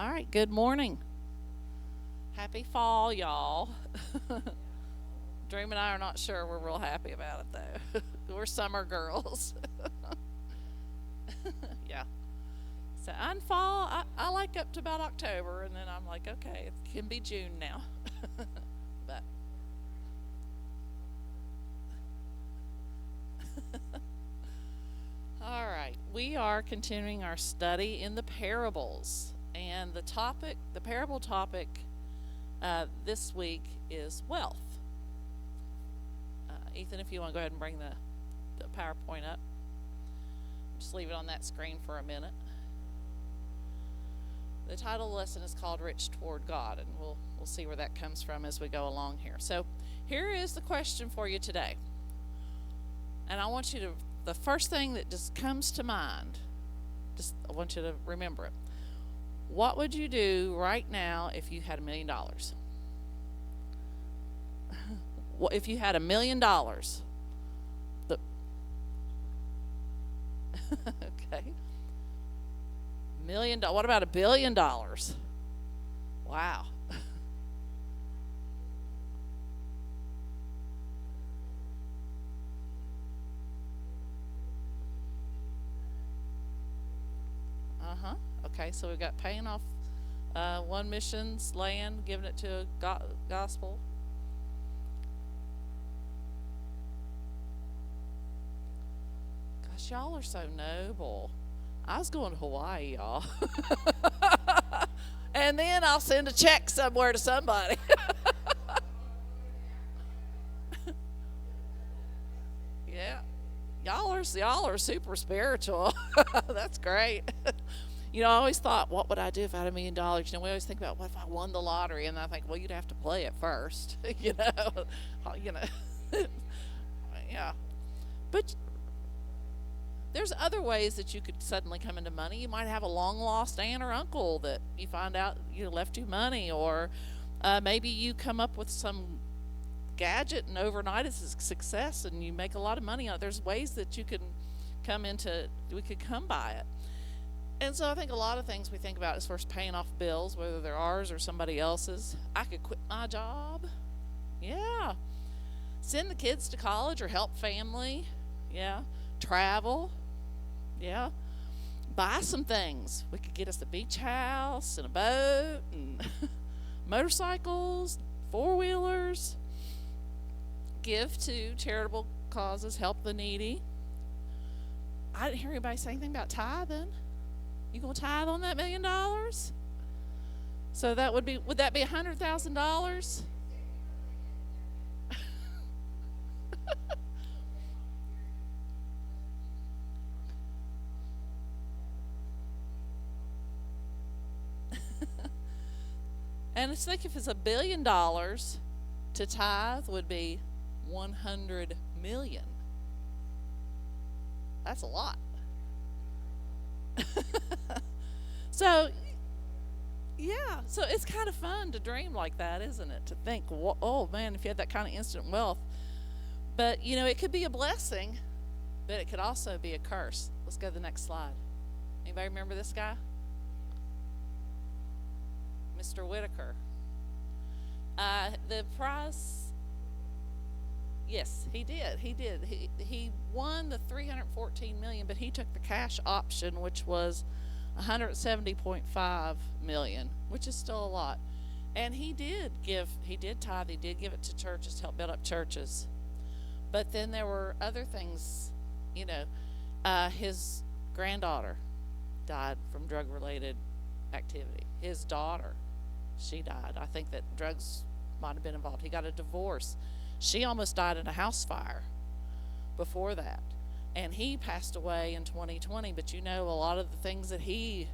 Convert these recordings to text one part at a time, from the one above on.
All right, good morning. Happy fall, y'all. Dream and I are not sure we're real happy about it though. We're summer girls. Yeah. So unfall, I like up to about October, and then I'm like, okay, it can be June now. But all right, we are continuing our study in the parables, and the parable topic this week is wealth. Ethan, if you want to go ahead and bring the PowerPoint up, just leave it on that screen for a minute. The title of the lesson is called Rich Toward God, and we'll see where that comes from as we go along here. So here is the question for you today. And I want you to, the first thing that just comes to mind, I want you to remember it. What would you do right now if you had $1 million? If you had $1 million, the okay, $1 million. What about $1 billion? Wow. Uh-huh. Okay, so we've got paying off one mission's land, giving it to a gospel. Gosh, y'all are so noble. I was going to Hawaii, y'all. And then I'll send a check somewhere to somebody. Yeah. Y'all are super spiritual. That's great. I always thought, what would I do if I had $1 million? We always think about what if I won the lottery, and I think, well, you'd have to play it first. You know, yeah. But there's other ways that you could suddenly come into money. You might have a long lost aunt or uncle that you find out left you money, or maybe you come up with some gadget and overnight it's a success and you make a lot of money on it. There's ways that we could come by it. And so I think a lot of things we think about is first paying off bills, whether they're ours or somebody else's. I could quit my job. Yeah. Send the kids to college or help family. Yeah. Travel. Yeah. Buy some things. We could get us a beach house and a boat and motorcycles, four-wheelers. Give to charitable causes, help the needy. I didn't hear anybody say anything about tithing. You gonna tithe on that $1 million? So would that be $100,000? And it's like if it's $1 billion, to tithe would be 100 million. That's a lot. So yeah, so it's kind of fun to dream like that, isn't it? To think, oh man, if you had that kind of instant wealth. But it could be a blessing, but it could also be a curse. Let's go to the next slide. Anybody remember this guy? Mr. Whitaker. The prize. Yes, he did. He did. He won the 314 million, but he took the cash option, which was 170.5 million, which is still a lot. And he did tithe, he did give it to churches to help build up churches. But then there were other things, his granddaughter died from drug related activity. His daughter, she died. I think that drugs might have been involved. He got a divorce. She almost died in a house fire before that. And he passed away in 2020, but a lot of the things that he,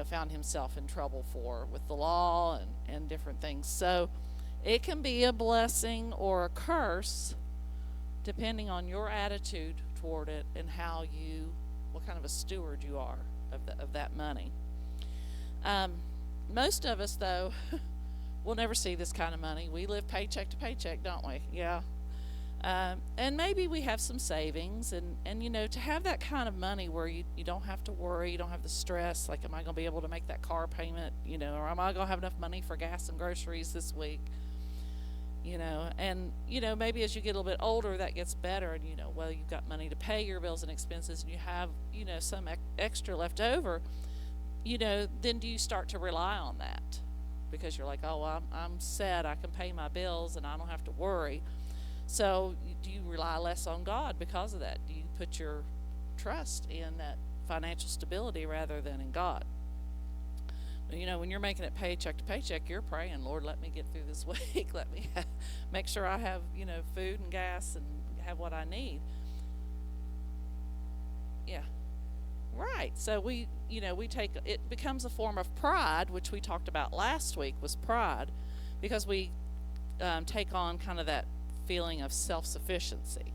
found himself in trouble for with the law and different things. So it can be a blessing or a curse depending on your attitude toward it and what kind of a steward you are of that money. Most of us, though, we'll never see this kind of money. We live paycheck to paycheck, don't we? Yeah. And maybe we have some savings, and to have that kind of money where you don't have to worry, you don't have the stress, like, am I going to be able to make that car payment, or am I going to have enough money for gas and groceries this week? And maybe as you get a little bit older that gets better, and well, you've got money to pay your bills and expenses, and you have some extra left over. Then do you start to rely on that because you're like, oh, I'm set, I can pay my bills and I don't have to worry. So do you rely less on God because of that? Do you put your trust in that financial stability rather than in God? When you're making it paycheck to paycheck, you're praying, Lord, let me get through this week. Let me make sure I have, food and gas and have what I need. Yeah. Right. So we take, it becomes a form of pride, which we talked about last week was pride, because we take on kind of that feeling of self-sufficiency.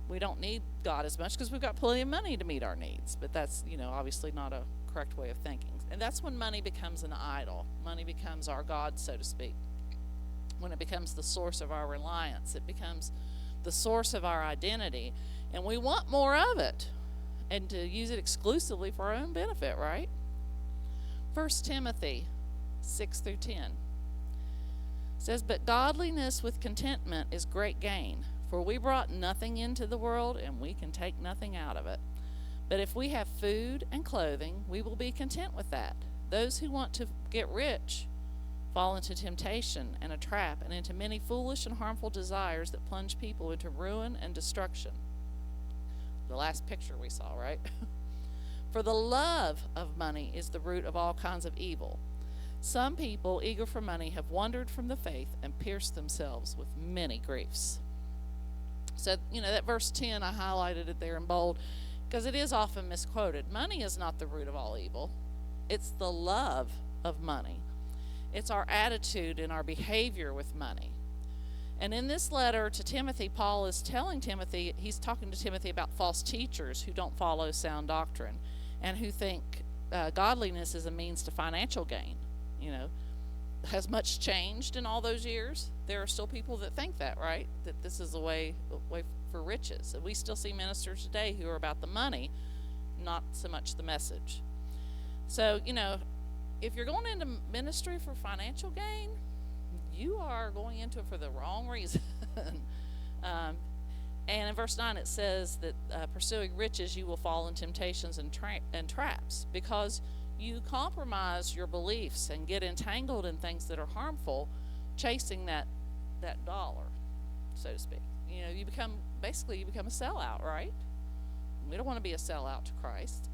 We don't need God as much because we've got plenty of money to meet our needs, but that's, obviously not a correct way of thinking. And that's when money becomes an idol. Money becomes our God, so to speak. When it becomes the source of our reliance, it becomes the source of our identity, and we want more of it and to use it exclusively for our own benefit, right? 1 Timothy 6-10 says, "But godliness with contentment is great gain, for we brought nothing into the world, and we can take nothing out of it. But if we have food and clothing, we will be content with that. Those who want to get rich fall into temptation and a trap, and into many foolish and harmful desires that plunge people into ruin and destruction." The last picture we saw, right? "For the love of money is the root of all kinds of evil. Some people, eager for money, have wandered from the faith and pierced themselves with many griefs." So, that verse 10, I highlighted it there in bold because it is often misquoted. Money is not the root of all evil. It's the love of money. It's our attitude and our behavior with money. And in this letter to Timothy, Paul is telling Timothy, he's talking to Timothy about false teachers who don't follow sound doctrine and who think godliness is a means to financial gain. Has much changed in all those years? There are still people that think that, right? That this is a way for riches. And we still see ministers today who are about the money, not so much the message. So, if you're going into ministry for financial gain, you are going into it for the wrong reason. And in verse 9 it says that pursuing riches you will fall in temptations and traps, because you compromise your beliefs and get entangled in things that are harmful, chasing that dollar, so to speak. You become a sellout, right? We don't want to be a sellout to Christ.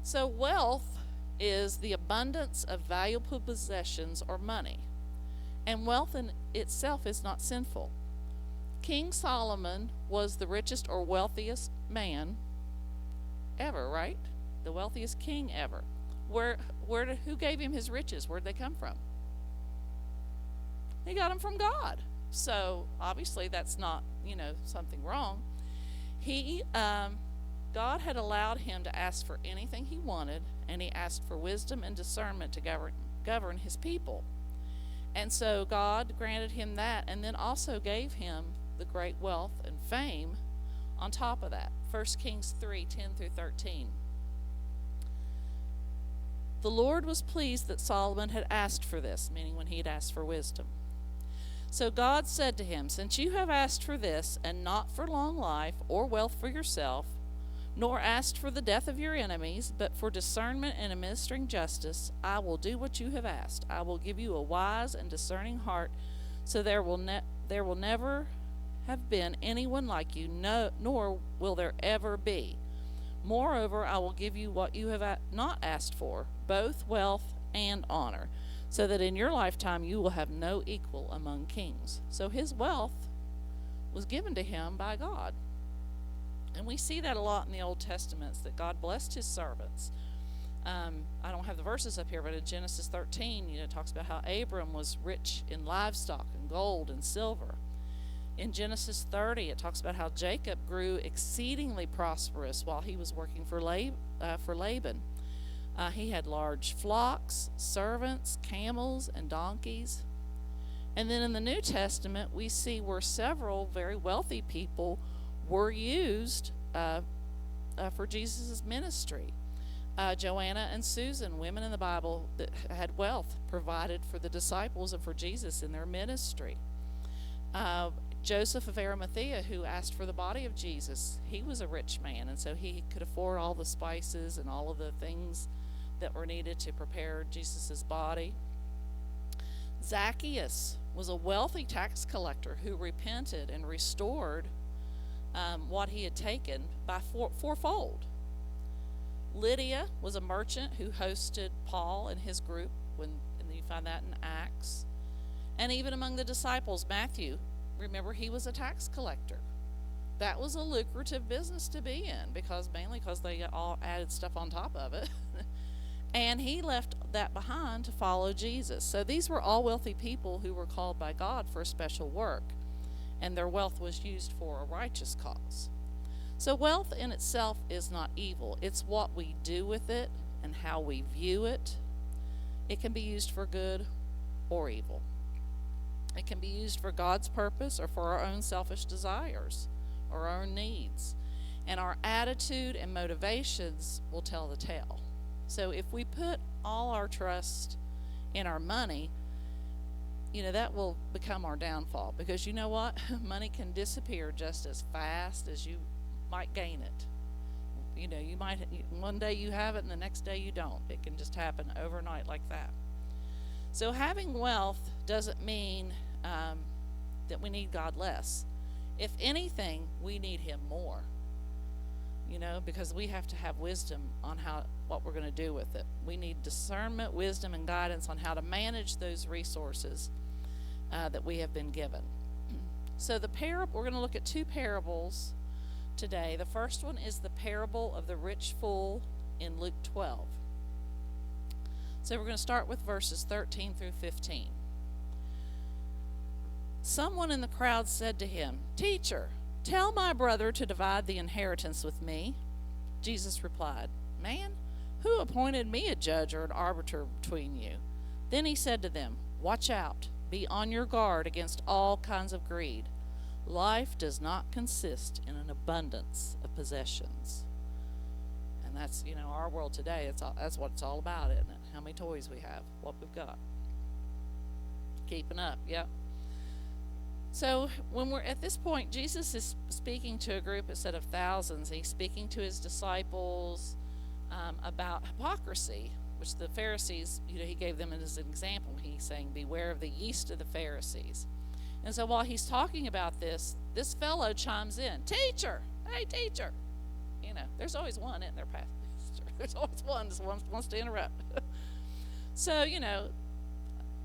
So wealth is the abundance of valuable possessions or money. And wealth in itself is not sinful. King Solomon was the richest or wealthiest man ever, right? The wealthiest king ever. Who gave him his riches? Where'd they come from? He got them from God. So obviously that's not, something wrong. God had allowed him to ask for anything he wanted, and he asked for wisdom and discernment to govern his people. And so God granted him that, and then also gave him the great wealth and fame on top of that. 1 Kings 3:10-13. "The Lord was pleased that Solomon had asked for this," meaning when he had asked for wisdom. "So God said to him, 'Since you have asked for this, and not for long life or wealth for yourself, nor asked for the death of your enemies, but for discernment and administering justice, I will do what you have asked. I will give you a wise and discerning heart, so there will never have been anyone like you, nor will there ever be. Moreover, I will give you what you have not asked for, both wealth and honor, so that in your lifetime you will have no equal among kings.'" So his wealth was given to him by God. And we see that a lot in the Old Testaments, that God blessed his servants. I don't have the verses up here, but in Genesis 13, it talks about how Abram was rich in livestock and gold and silver. In Genesis 30, it talks about how Jacob grew exceedingly prosperous while he was working for Laban. He had large flocks, servants, camels, and donkeys. And then in the New Testament, we see where several very wealthy people were used for Jesus' ministry. Joanna and Susan, women in the Bible that had wealth, provided for the disciples and for Jesus in their ministry. Joseph of Arimathea, who asked for the body of Jesus, he was a rich man, and so he could afford all the spices and all of the things that were needed to prepare Jesus' body. Zacchaeus was a wealthy tax collector who repented and restored what he had taken by fourfold. Lydia was a merchant who hosted Paul and his group, and you find that in Acts. And even among the disciples, Matthew, remember, he was a tax collector. That was a lucrative business to be in, mainly because they all added stuff on top of it. And he left that behind to follow Jesus. So these were all wealthy people who were called by God for a special work, and their wealth was used for a righteous cause. So wealth in itself is not evil. It's what we do with it and how we view it. It can be used for good or evil. It can be used for God's purpose or for our own selfish desires or our own needs. And our attitude and motivations will tell the tale. So if we put all our trust in our money, that will become our downfall. Because you know what? Money can disappear just as fast as you might gain it. You might, one day you have it and the next day you don't. It can just happen overnight like that. So having wealth doesn't mean that we need God less. If anything, we need Him more. Because we have to have wisdom on what we're going to do with it. We need discernment, wisdom, and guidance on how to manage those resources that we have been given. So we're going to look at two parables today. The first one is the parable of the rich fool in Luke 12. So we're going to start with verses 13 through 15. Someone in the crowd said to him, "Teacher, tell my brother to divide the inheritance with me." Jesus replied, "Man, who appointed me a judge or an arbiter between you?" Then he said to them, "Watch out. Be on your guard against all kinds of greed. Life does not consist in an abundance of possessions." And that's, our world today. That's what it's all about, isn't it? How many toys we have, what we've got. Keeping up, yep. So when we're at this point, Jesus is speaking to a group instead of thousands. He's speaking to his disciples about hypocrisy, which the Pharisees, he gave them as an example. He's saying, beware of the yeast of the Pharisees. And so while he's talking about this fellow chimes in, "Teacher, hey teacher." There's always one, isn't there, Pastor? There's always one that wants to interrupt. So,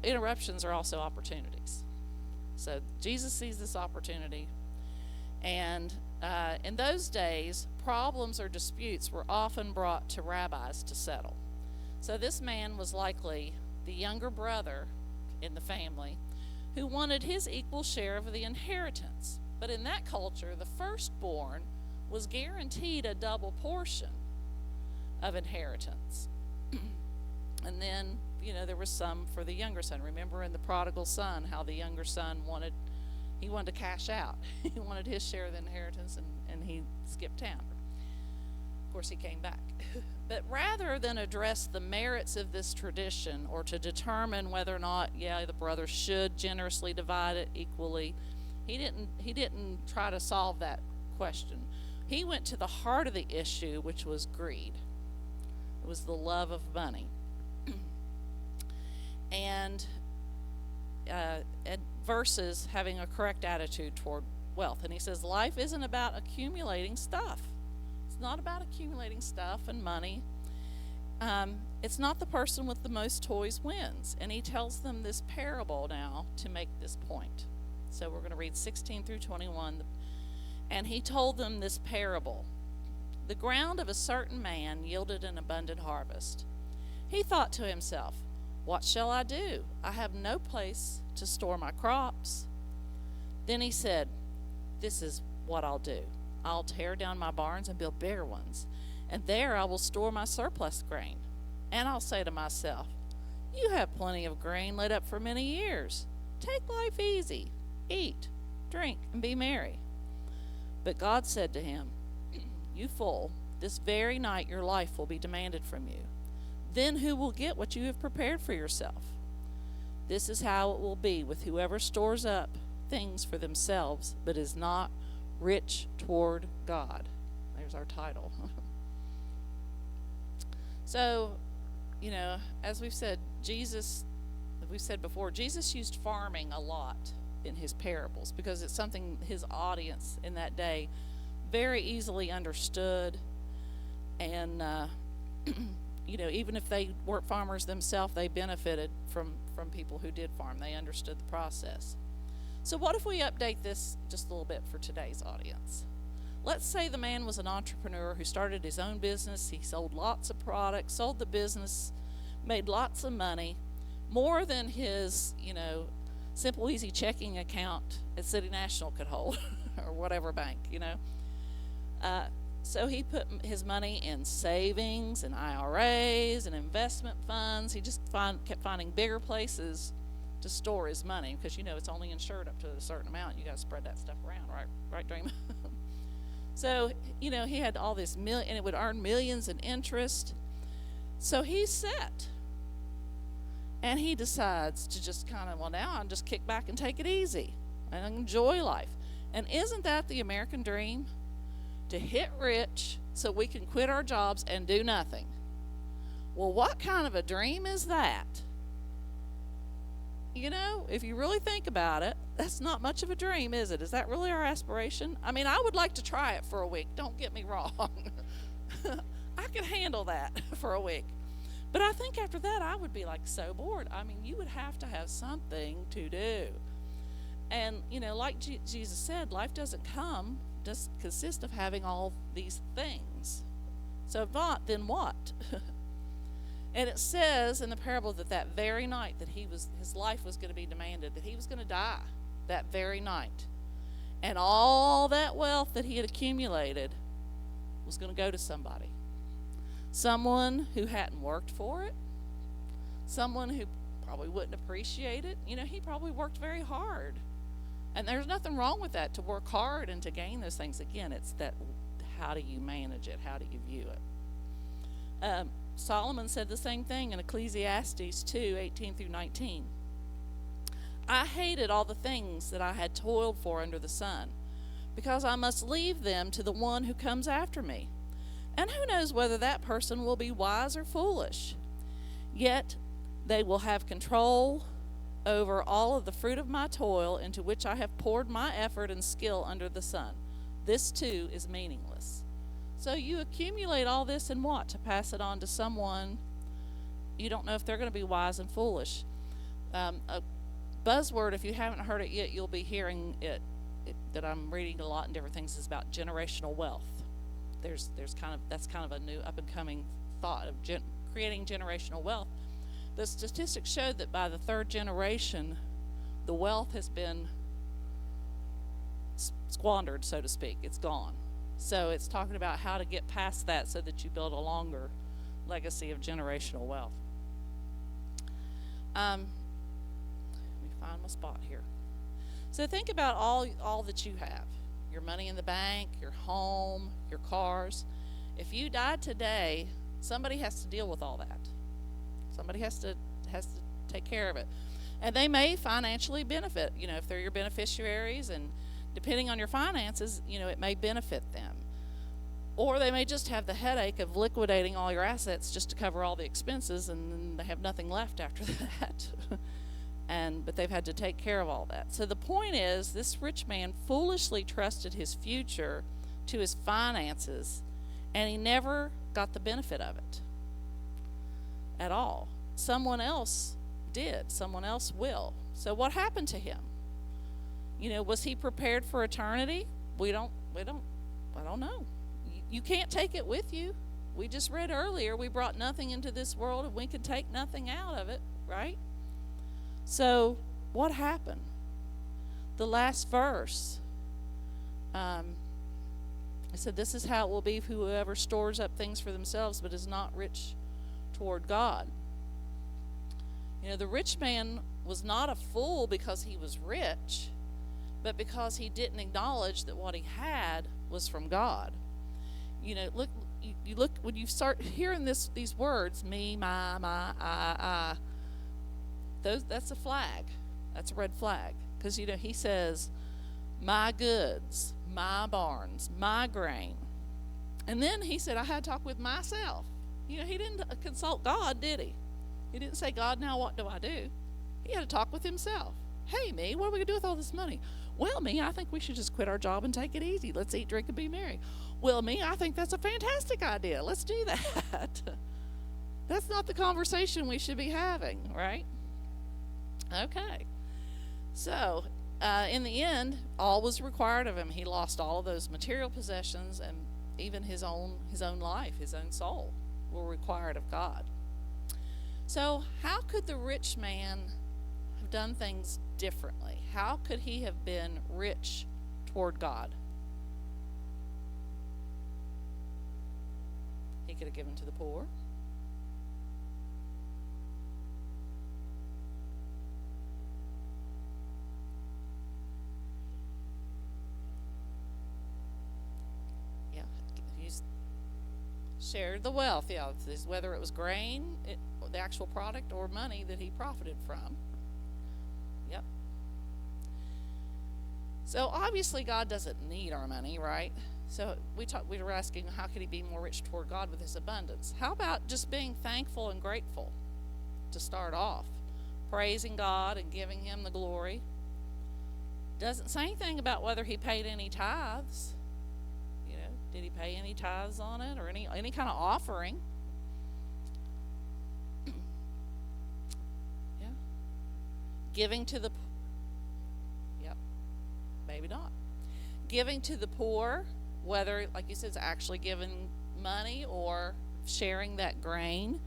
interruptions are also opportunities. So Jesus sees this opportunity. And in those days, problems or disputes were often brought to rabbis to settle. So this man was likely the younger brother in the family who wanted his equal share of the inheritance. But in that culture, the firstborn was guaranteed a double portion of inheritance. And then, there was some for the younger son. Remember in the prodigal son, how the younger son wanted to cash out. He wanted his share of the inheritance, and he skipped town. Of course, he came back. But rather than address the merits of this tradition or to determine whether or not, the brother should generously divide it equally, he didn't try to solve that question. He went to the heart of the issue, which was greed. It was the love of money. And versus having a correct attitude toward wealth. And he says, life isn't about accumulating stuff. It's not about accumulating stuff and money. It's not the person with the most toys wins. And he tells them this parable now to make this point. So we're going to read 16 through 21. And he told them this parable. The ground of a certain man yielded an abundant harvest. He thought to himself, "What shall I do? I have no place to store my crops." Then he said, "This is what I'll do. I'll tear down my barns and build bigger ones, and there I will store my surplus grain. And I'll say to myself, 'You have plenty of grain laid up for many years. Take life easy. Eat, drink, and be merry. But God said to him, You fool, this very night your life will be demanded from you. Then who will get what you have prepared for yourself? This is how it will be with whoever stores up things for themselves, but is not rich toward God. There's our title. So, as we've said before, Jesus used farming a lot in his parables because it's something his audience in that day very easily understood. And, even if they weren't farmers themselves, they benefited from people who did farm. They understood the process. So what if we update this just a little bit for today's audience? Let's say the man was an entrepreneur who started his own business. He sold lots of products, sold the business, made lots of money, more than his, simple, easy checking account at City National could hold or whatever bank, So he put his money in savings and IRAs and investment funds. He just kept finding bigger places to store his money because, it's only insured up to a certain amount. You got to spread that stuff around, right, Dream? So, he had all this and it would earn millions in interest. So he's set. And he decides to just now I'll just kick back and take it easy and enjoy life. And isn't that the American dream? To hit rich so we can quit our jobs and do nothing. Well, what kind of a dream is that? If you really think about it, that's not much of a dream, is it? Is that really our aspiration? I mean, I would like to try it for a week. Don't get me wrong. I could handle that for a week. But I think after that, I would be so bored. I mean, you would have to have something to do. And, like Jesus said, life doesn't consist of having all these things. So if not, then what? And it says in the parable that very night that his life was going to be demanded, that he was going to die that very night. And all that wealth that he had accumulated was going to go to somebody. Someone who hadn't worked for it. Someone who probably wouldn't appreciate it. He probably worked very hard. And there's nothing wrong with that, to work hard and to gain those things. Again, it's that, how do you manage it? How do you view it? Solomon said the same thing in Ecclesiastes 2:18-19. I hated all the things that I had toiled for under the sun, because I must leave them to the one who comes after me. And who knows whether that person will be wise or foolish? Yet they will have control over all of the fruit of my toil, into which I have poured my effort and skill under the sun. This too is meaningless. So you accumulate all this and what? To pass it on to someone. You don't know if they're going to be wise and foolish. A buzzword, if you haven't heard it yet, you'll be hearing it that I'm reading a lot in different things, is about generational wealth. That's kind of a new up and coming thought of creating generational wealth. The statistics show that by the third generation, the wealth has been squandered, so to speak. It's gone. So it's talking about how to get past that so that you build a longer legacy of generational wealth. Let me find my spot here. So think about all that you have. Your money in the bank, your home, your cars. If you died today, somebody has to deal with all that. Somebody has to take care of it. And they may financially benefit, if they're your beneficiaries, and depending on your finances, it may benefit them. Or they may just have the headache of liquidating all your assets just to cover all the expenses, and then they have nothing left after that. But they've had to take care of all that. So the point is, this rich man foolishly trusted his future to his finances, and he never got the benefit of it at all. Someone else did. Someone else will. So what happened to him? Was he prepared for eternity? I don't know. You can't take it with you. We just read earlier, we brought nothing into this world and we can take nothing out of it, right? So what happened? The last verse, it said, this is how it will be for whoever stores up things for themselves but is not rich toward God. The rich man was not a fool because he was rich, but because he didn't acknowledge that what he had was from God. Look, you look when you start hearing these words, me, my, I. That's a flag. That's a red flag, because he says, my goods, my barns, my grain, and then he said I had to talk with myself. He didn't consult God, did he? He didn't say, God, now what do I do? He had to talk with himself. Hey, me, what are we going to do with all this money? Well, me, I think we should just quit our job and take it easy. Let's eat, drink, and be merry. Well, me, I think that's a fantastic idea. Let's do that. That's not the conversation we should be having, right? Okay. So, in the end, all was required of him. He lost all of those material possessions, and even his own life, his own soul, were required of God. So, how could the rich man have done things differently? How could he have been rich toward God? He could have given to the poor. Yeah, he's shared the wealth. Yeah, whether it was grain, the actual product, or money that he profited from. Yep. So obviously God doesn't need our money, right? So we were asking, how could he be more rich toward God with his abundance? How about just being thankful and grateful to start off? Praising God and giving him the glory. Doesn't say anything about whether he paid any tithes. Did he pay any tithes on it, or any kind of offering? Yeah. Giving to the... Yep. Maybe not. Giving to the poor, whether, like you said, it's actually giving money or sharing that grain.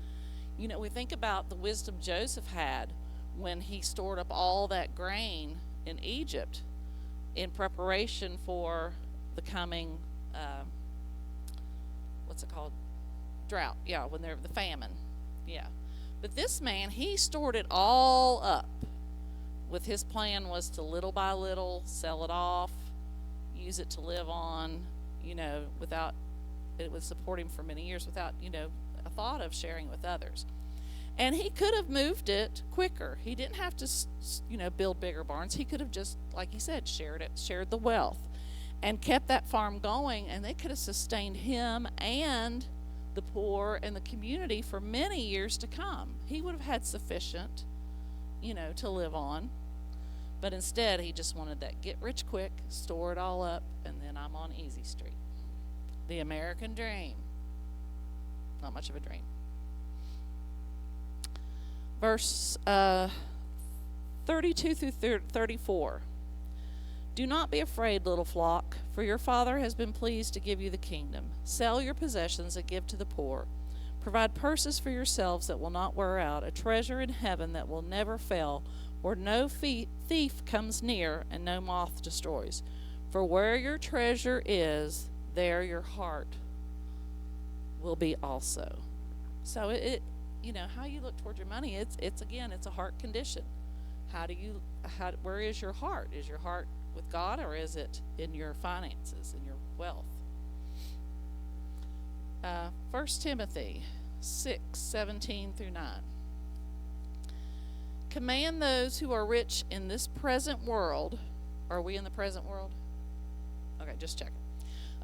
We think about the wisdom Joseph had when he stored up all that grain in Egypt in preparation for the coming, what's it called? Drought. Yeah, when they're the famine. Yeah. But this man, he stored it all up. With his plan was to little by little sell it off, use it to live on, without, it would support him for many years without, a thought of sharing with others. And he could have moved it quicker. He didn't have to, build bigger barns. He could have just, like he said, shared the wealth and kept that farm going, and they could have sustained him and the poor and the community for many years to come. He would have had sufficient, to live on. But instead, he just wanted that get rich quick, store it all up, and then I'm on easy street. The American dream. Not much of a dream. Verse 32 through 34. Do not be afraid, little flock, for your Father has been pleased to give you the kingdom. Sell your possessions and give to the poor. Provide purses for yourselves that will not wear out, a treasure in heaven that will never fail, where no thief comes near and no moth destroys. For where your treasure is, there your heart will be also. So how you look toward your money, it's a heart condition. Where is your heart? Is your heart with God, or is it in your finances, in your wealth? 1 Timothy 6:17 through 9. Command those who are rich in this present world. Are we in the present world? Okay, just checking.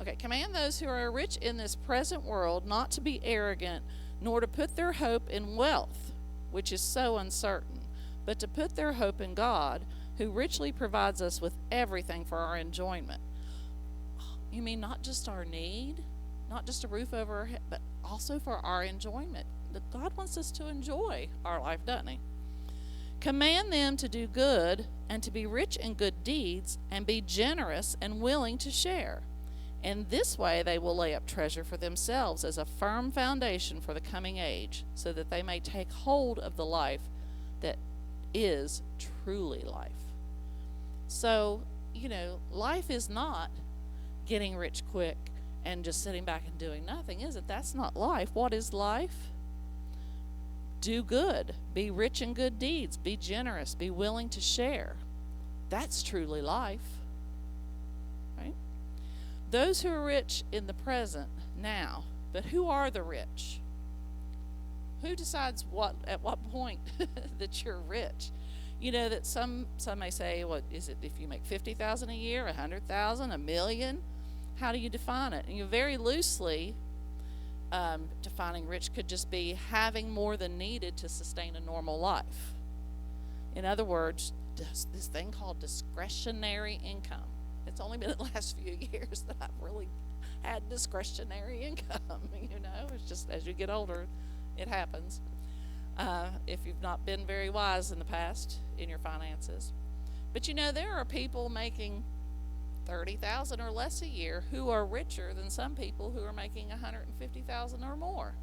Okay, command those who are rich in this present world not to be arrogant, nor to put their hope in wealth, which is so uncertain, but to put their hope in God, who richly provides us with everything for our enjoyment. You mean not just our need, not just a roof over our head, but also for our enjoyment. God wants us to enjoy our life, doesn't he? Command them to do good and to be rich in good deeds and be generous and willing to share. In this way they will lay up treasure for themselves as a firm foundation for the coming age, so that they may take hold of the life that is truly life. So, life is not getting rich quick and just sitting back and doing nothing, is it? That's not life. What is life? Do good. Be rich in good deeds. Be generous. Be willing to share. That's truly life. Right? Those who are rich in the present now, but who are the rich? Who decides at what point that you're rich? You know that some may say, what is it if you make 50,000 a year, 100,000, a million? How do you define it? And you very loosely defining rich could just be having more than needed to sustain a normal life. In other words, this thing called discretionary income. It's only been the last few years that I've really had discretionary income. It's just as you get older, it happens. If you've not been very wise in the past in your finances. But there are people making 30,000 or less a year who are richer than some people who are making 150,000 or more.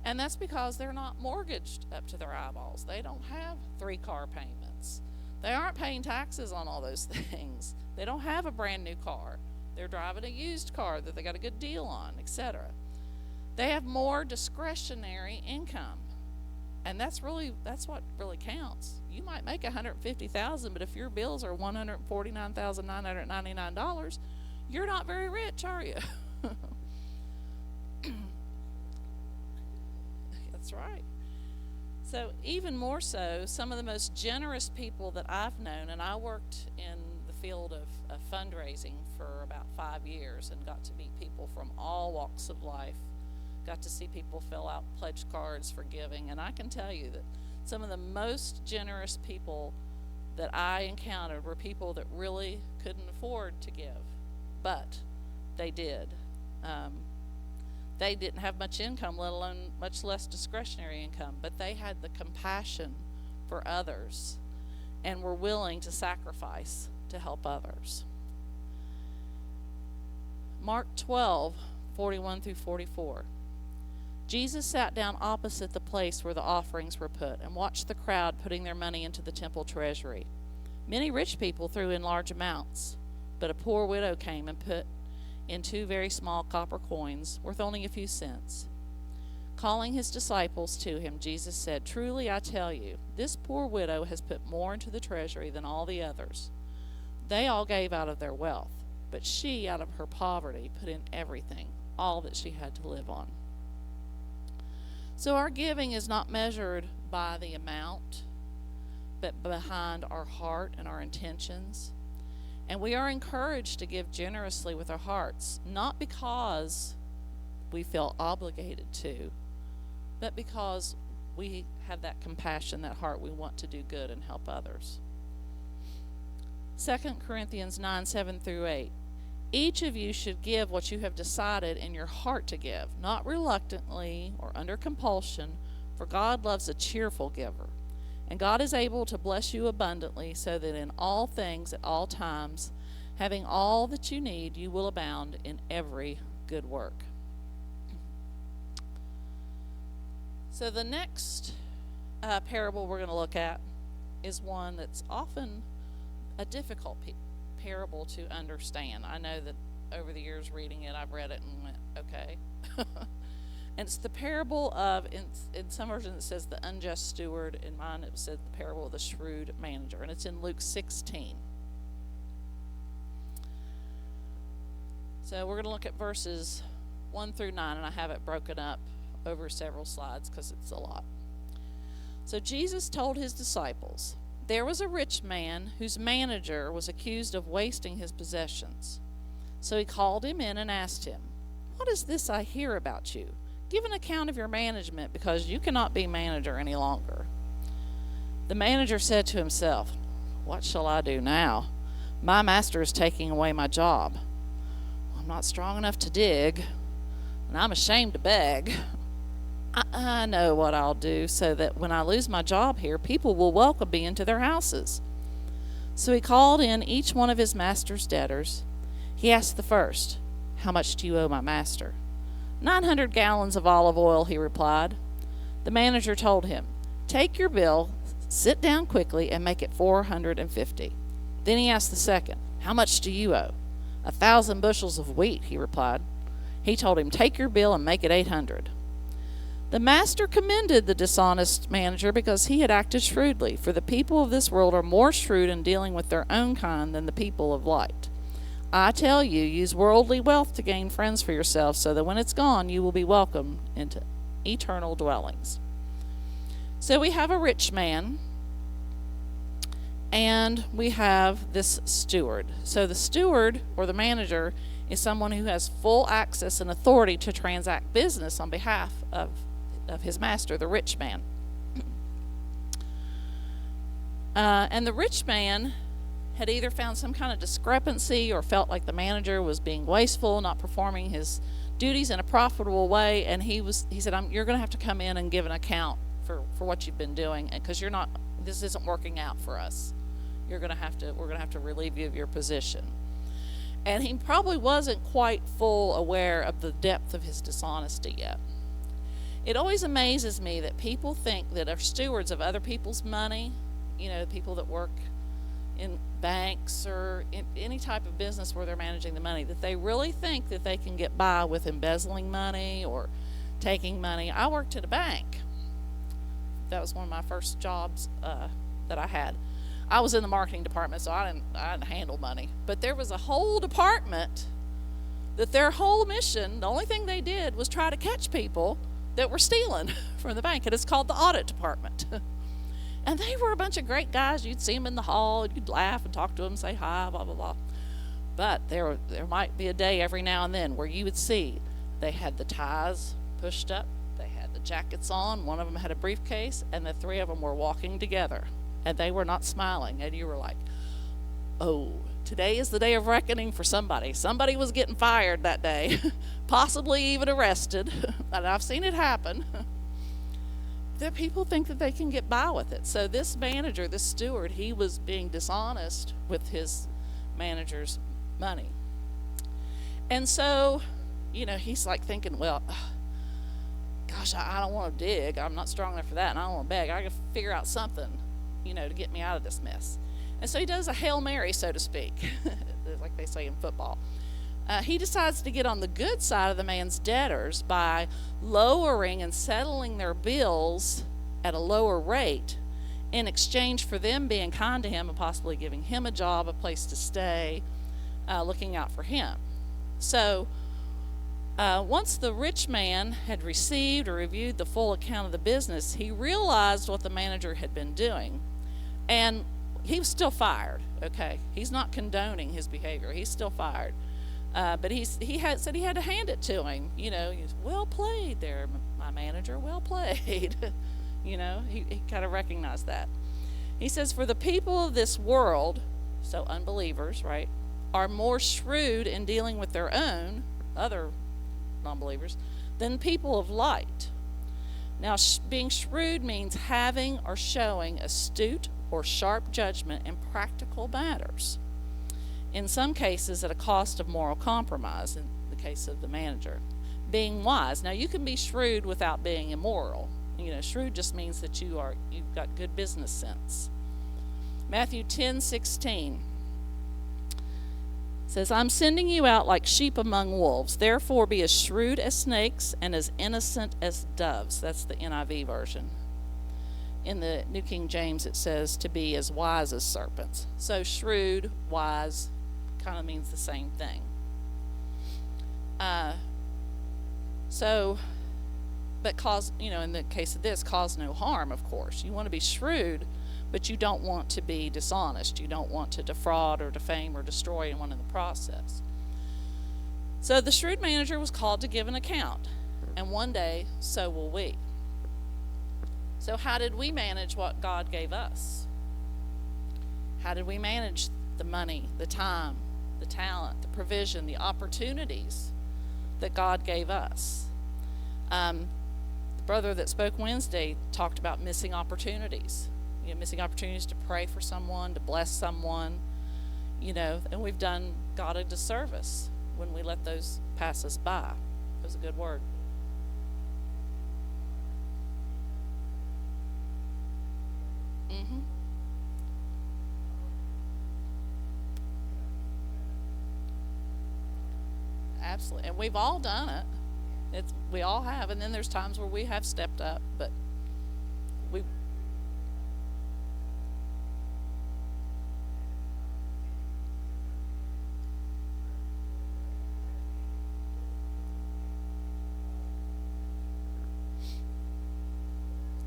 And that's because they're not mortgaged up to their eyeballs. They don't have 3 car payments. They aren't paying taxes on all those things. They don't have a brand new car. They're driving a used car that they got a good deal on, etc. They have more discretionary income. And that's what really counts. You might make $150,000, but if your bills are $149,999, you're not very rich, are you? That's right. So even more so, some of the most generous people that I've known, and I worked in the field of fundraising for about 5 years and got to meet people from all walks of life. Got to see people fill out pledge cards for giving, and I can tell you that some of the most generous people that I encountered were people that really couldn't afford to give, but they did. They didn't have much income, let alone much less discretionary income, but they had the compassion for others and were willing to sacrifice to help others. Mark 12:41 through 44. Jesus sat down opposite the place where the offerings were put and watched the crowd putting their money into the temple treasury. Many rich people threw in large amounts, but a poor widow came and put in 2 very small copper coins worth only a few cents. Calling his disciples to him, Jesus said, "Truly I tell you, this poor widow has put more into the treasury than all the others. They all gave out of their wealth, but she, out of her poverty, put in everything, all that she had to live on." So our giving is not measured by the amount, but behind our heart and our intentions. And we are encouraged to give generously with our hearts, not because we feel obligated to, but because we have that compassion, that heart. We want to do good and help others. 2 Corinthians 9:7 through 8. Each of you should give what you have decided in your heart to give, not reluctantly or under compulsion, for God loves a cheerful giver. And God is able to bless you abundantly, so that in all things at all times, having all that you need, you will abound in every good work. So the next parable we're going to look at is one that's often a difficult parable to understand. I know that over the years reading it, I've read it and went, okay. And it's the parable of, in some versions it says the unjust steward. In mine it said the parable of the shrewd manager. And it's in Luke 16. So we're going to look at verses 1 through 9, and I have it broken up over several slides because it's a lot. So Jesus told his disciples, "There was a rich man whose manager was accused of wasting his possessions. So he called him in and asked him, 'What is this I hear about you? Give an account of your management, because you cannot be manager any longer.' The manager said to himself, 'What shall I do now? My master is taking away my job. I'm not strong enough to dig, and I'm ashamed to beg. I know what I'll do, so that when I lose my job here, people will welcome me into their houses.' So he called in each one of his master's debtors. He asked the first, 'How much do you owe my master?' 900 gallons of olive oil,' he replied. The manager told him, 'Take your bill, sit down quickly, and make it 450. Then he asked the second, 'How much do you owe?' 1,000 bushels of wheat,' he replied. He told him, 'Take your bill and make it 800. The master commended the dishonest manager because he had acted shrewdly, for the people of this world are more shrewd in dealing with their own kind than the people of light. I tell you, use worldly wealth to gain friends for yourself, so that when it's gone, you will be welcomed into eternal dwellings. So we have a rich man, and we have this steward. So the steward, or the manager, is someone who has full access and authority to transact business on behalf of his master, the rich man. And the rich man had either found some kind of discrepancy or felt like the manager was being wasteful, not performing his duties in a profitable way, and he said, you're going to have to come in and give an account for what you've been doing, because this isn't working out for us. We're going to have to relieve you of your position. And he probably wasn't quite full aware of the depth of his dishonesty yet. It always amazes me that people think that are stewards of other people's money, people that work in banks or in any type of business where they're managing the money, that they really think that they can get by with embezzling money or taking money. I worked at a bank. That was one of my first jobs that I had. I was in the marketing department, so I didn't handle money. But there was a whole department that their whole mission, the only thing they did was try to catch people that were stealing from the bank, and it's called the audit department. And they were a bunch of great guys. You'd see them in the hall, you'd laugh and talk to them, say hi, blah, blah, blah. But there might be a day every now and then where you would see they had the ties pushed up, they had the jackets on, one of them had a briefcase, and the three of them were walking together. And they were not smiling, and you were like, oh, today is the day of reckoning for somebody. Somebody was getting fired that day, possibly even arrested, and I've seen it happen. That people think that they can get by with it. So this manager, this steward, he was being dishonest with his manager's money. And so, he's like thinking, well, gosh, I don't want to dig. I'm not strong enough for that, and I don't want to beg. I got to figure out something, to get me out of this mess. And so he does a Hail Mary, so to speak, like they say in football. He decides to get on the good side of the man's debtors by lowering and settling their bills at a lower rate in exchange for them being kind to him and possibly giving him a job, a place to stay, looking out for him. So once the rich man had received or reviewed the full account of the business, he realized what the manager had been doing. And he was still fired, okay? He's not condoning his behavior. He's still fired. But he said he had to hand it to him. He's, well played there, my manager, well played. He kind of recognized that. He says, for the people of this world, so unbelievers, right, are more shrewd in dealing with their own, other non-believers, than people of light. Now, being shrewd means having or showing astute or sharp judgment in practical matters, in some cases at a cost of moral compromise, in the case of the manager. Being wise. Now, you can be shrewd without being immoral. Shrewd just means that you've got good business sense. Matthew 10:16 says, I'm sending you out like sheep among wolves. Therefore be as shrewd as snakes and as innocent as doves. That's the NIV version. In the New King James, it says to be as wise as serpents. So shrewd, wise, kind of means the same thing. But cause, in the case of this, cause no harm, of course. You want to be shrewd, but you don't want to be dishonest. You don't want to defraud or defame or destroy anyone in the process. So the shrewd manager was called to give an account, and one day, so will we. So how did we manage what God gave us? How did we manage the money, the time, the talent, the provision, the opportunities that God gave us? The brother that spoke Wednesday talked about missing opportunities. Missing opportunities to pray for someone, to bless someone, and we've done God a disservice when we let those pass us by. It was a good word. Absolutely. And we've all done it. We all have, and then there's times where we have stepped up, but we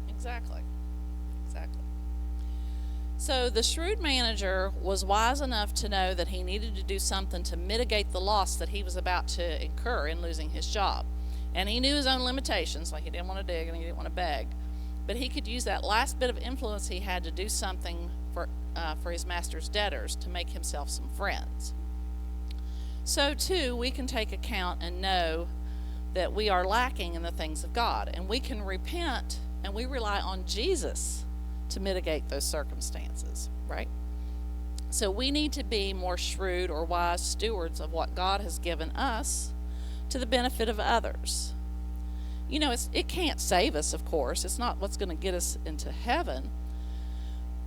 exactly, exactly. So the shrewd manager was wise enough to know that he needed to do something to mitigate the loss that he was about to incur in losing his job. And he knew his own limitations, like he didn't want to dig and he didn't want to beg. But he could use that last bit of influence he had to do something for his master's debtors to make himself some friends. So, too, we can take account and know that we are lacking in the things of God. And we can repent and we rely on Jesus to mitigate those circumstances, right? So we need to be more shrewd or wise stewards of what God has given us to the benefit of others. It can't save us, of course. It's not what's going to get us into heaven.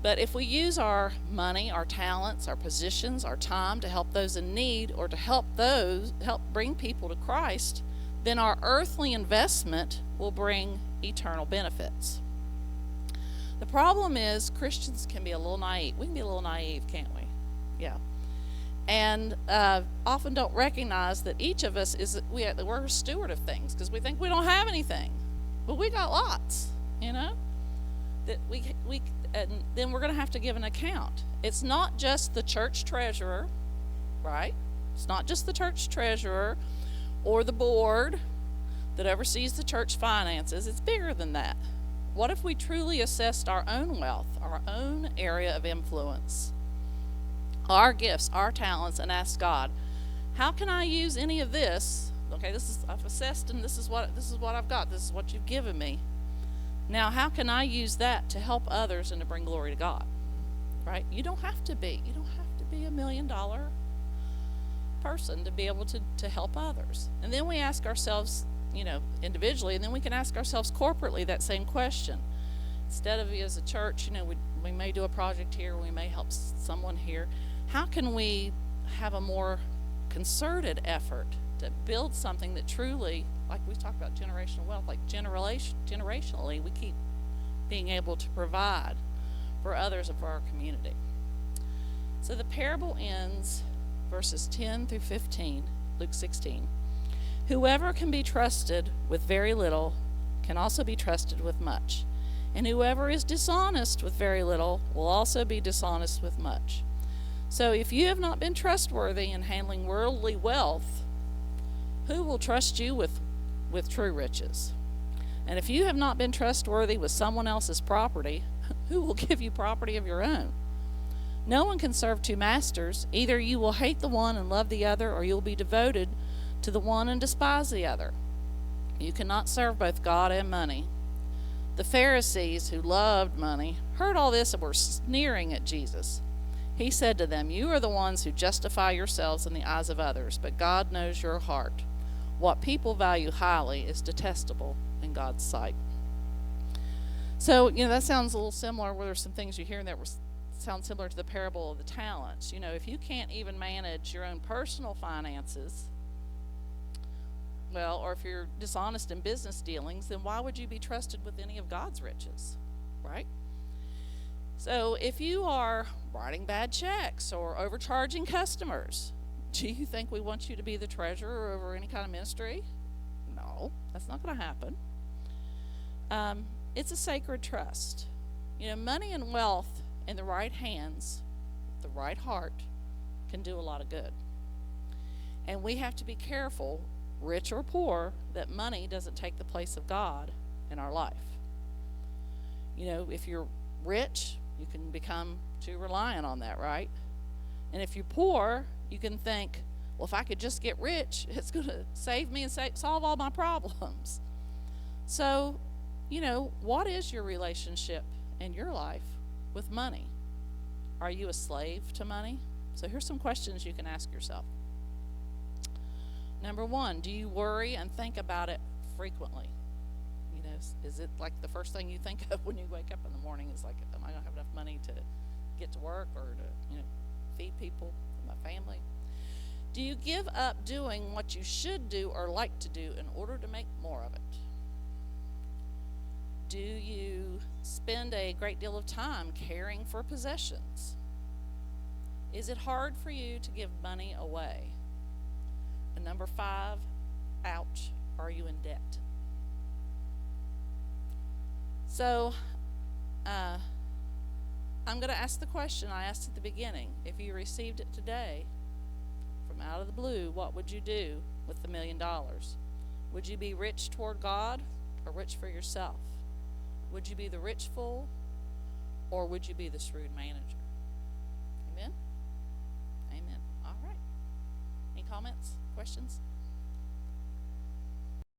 But if we use our money, our talents, our positions, our time to help those in need or to help bring people to Christ, then our earthly investment will bring eternal benefits. The problem is Christians can be a little naive. We can be a little naive, can't we? Yeah. And often don't recognize that each of us we're a steward of things because we think we don't have anything, but we got lots. That and then we're going to have to give an account. It's not just the church treasurer, right? It's not just the church treasurer or the board that oversees the church finances. It's bigger than that. What if we truly assessed our own wealth, our own area of influence, our gifts, our talents, and asked God, how can I use any of this? Okay, I've assessed, and this is what I've got. This is what you've given me. Now, how can I use that to help others and to bring glory to God? Right? You don't have to be $1 million person to be able to help others. And then we ask ourselves, individually, and then we can ask ourselves corporately that same question. Instead of as a church, we may do a project here, we may help someone here. How can we have a more concerted effort to build something that truly, like we talked about generational wealth, like generationally, we keep being able to provide for others and for our community. So the parable ends verses 10 through 15, Luke 16. Whoever can be trusted with very little can also be trusted with much. And whoever is dishonest with very little will also be dishonest with much. So if you have not been trustworthy in handling worldly wealth, who will trust you with true riches? And if you have not been trustworthy with someone else's property, who will give you property of your own? No one can serve two masters. Either you will hate the one and love the other, or you will be devoted to the one and despise the other. You cannot serve both God and money. The Pharisees, who loved money, heard all this and were sneering at Jesus. He said to them, "You are the ones who justify yourselves in the eyes of others, but God knows your heart. What people value highly is detestable in God's sight." So, that sounds a little similar, where there's some things you hear that sound similar to the parable of the talents. If you can't even manage your own personal finances, or if you're dishonest in business dealings, then why would you be trusted with any of God's riches, right? So if you are writing bad checks or overcharging customers, do you think we want you to be the treasurer over any kind of ministry? No, that's not going to happen. It's a sacred trust. Money and wealth in the right hands, the right heart, can do a lot of good. And we have to be careful, rich or poor, that money doesn't take the place of God in our life. If you're rich, you can become too reliant on that, right? And if you're poor, you can think, well, if I could just get rich, it's going to save me and solve all my problems. So, what is your relationship in your life with money? Are you a slave to money? So here's some questions you can ask yourself. Number one, do you worry and think about it frequently? Is it like the first thing you think of when you wake up in the morning is like, am I going to have enough money to get to work or to, feed people, my family? Do you give up doing what you should do or like to do in order to make more of it? Do you spend a great deal of time caring for possessions? Is it hard for you to give money away? And number 5, ouch, are you in debt? So, I'm going to ask the question I asked at the beginning. If you received it today, from out of the blue, what would you do with the $1 million? Would you be rich toward God or rich for yourself? Would you be the rich fool or would you be the shrewd manager? Amen? Amen. All right. Any comments? Questions?